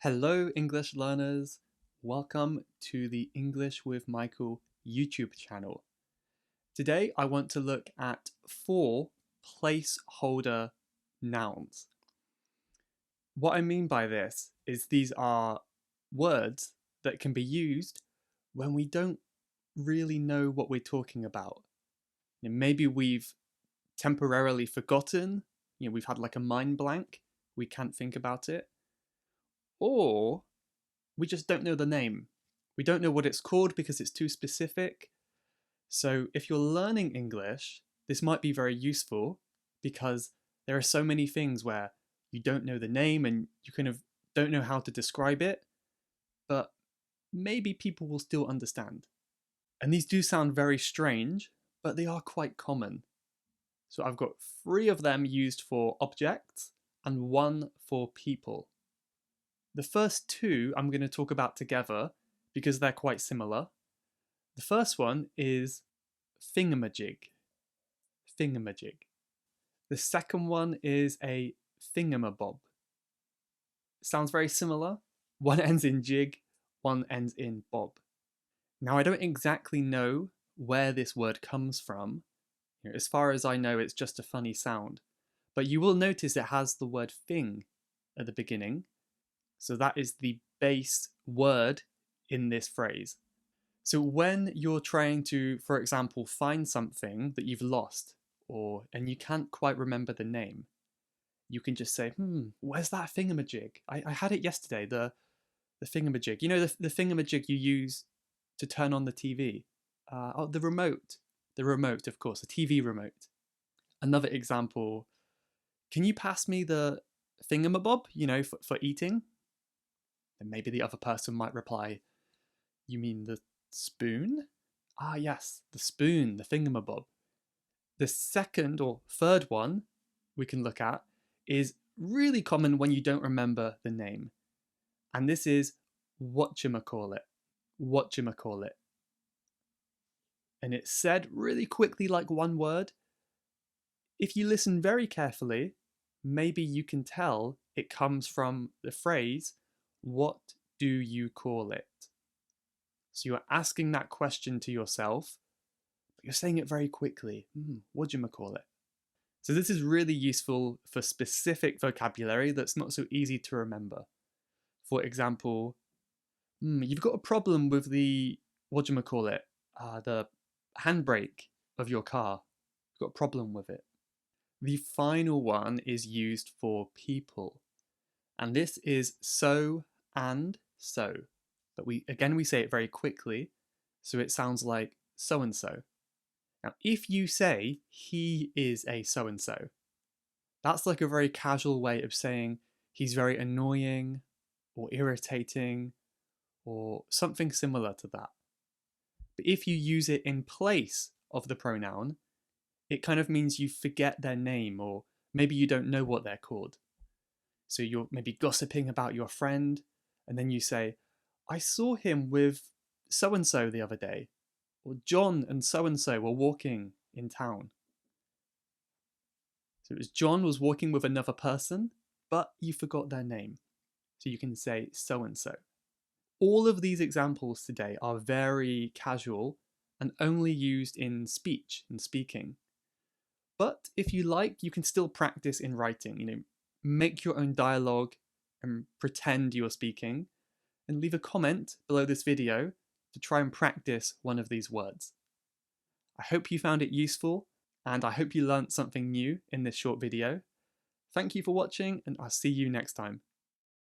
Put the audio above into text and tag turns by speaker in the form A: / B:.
A: Hello, English learners. Welcome to the English with Michael YouTube channel. Today, I want to look at 4 placeholder nouns. What I mean by this is these are words that can be used when we don't really know what we're talking about. Maybe we've temporarily forgotten, we've had like a mind blank, we can't think about it. Or we just don't know the name. We don't know what it's called because it's too specific. So if you're learning English, this might be very useful because there are so many things where you don't know the name and you kind of don't know how to describe it, but maybe people will still understand. And these do sound very strange, but they are quite common. So I've got 3 of them used for objects and 1 for people. The first 2 I'm going to talk about together because they're quite similar. The first one is thingamajig. Thingamajig. The second one is a thingamabob. Sounds very similar. One ends in jig, one ends in bob. Now I don't exactly know where this word comes from. As far as I know, it's just a funny sound. But you will notice it has the word thing at the beginning. So that is the base word in this phrase. So when you're trying to, for example, find something that you've lost and you can't quite remember the name, you can just say, where's that thingamajig? I had it yesterday, the thingamajig. You know, the thingamajig you use to turn on the TV. The remote. The remote, of course, the TV remote. Another example, can you pass me the thingamabob, for eating? Then maybe the other person might reply, you mean the spoon? Ah, yes, the spoon, the thingamabob. The second or third one we can look at is really common when you don't remember the name. And this is whatchamacallit. Whatchamacallit. And it's said really quickly like one word. If you listen very carefully, maybe you can tell it comes from the phrase, what do you call it? So you're asking that question to yourself, but you're saying it very quickly. Whatchamacallit? So this is really useful for specific vocabulary that's not so easy to remember. For example, you've got a problem with the the handbrake of your car. You've got a problem with it. The final one is used for people. And this is so and so. But we say it very quickly, so it sounds like so-and-so. Now, if you say he is a so-and-so, that's like a very casual way of saying he's very annoying or irritating or something similar to that. But if you use it in place of the pronoun, it kind of means you forget their name or maybe you don't know what they're called. So you're maybe gossiping about your friend and then you say, I saw him with so-and-so the other day, or John and so-and-so were walking in town. So it was John was walking with another person, but you forgot their name. So you can say so-and-so. All of these examples today are very casual and only used in speech, in speaking. But if you like, you can still practice in writing, make your own dialogue and pretend you're speaking, and leave a comment below this video to try and practice one of these words. I hope you found it useful, and I hope you learnt something new in this short video. Thank you for watching, and I'll see you next time.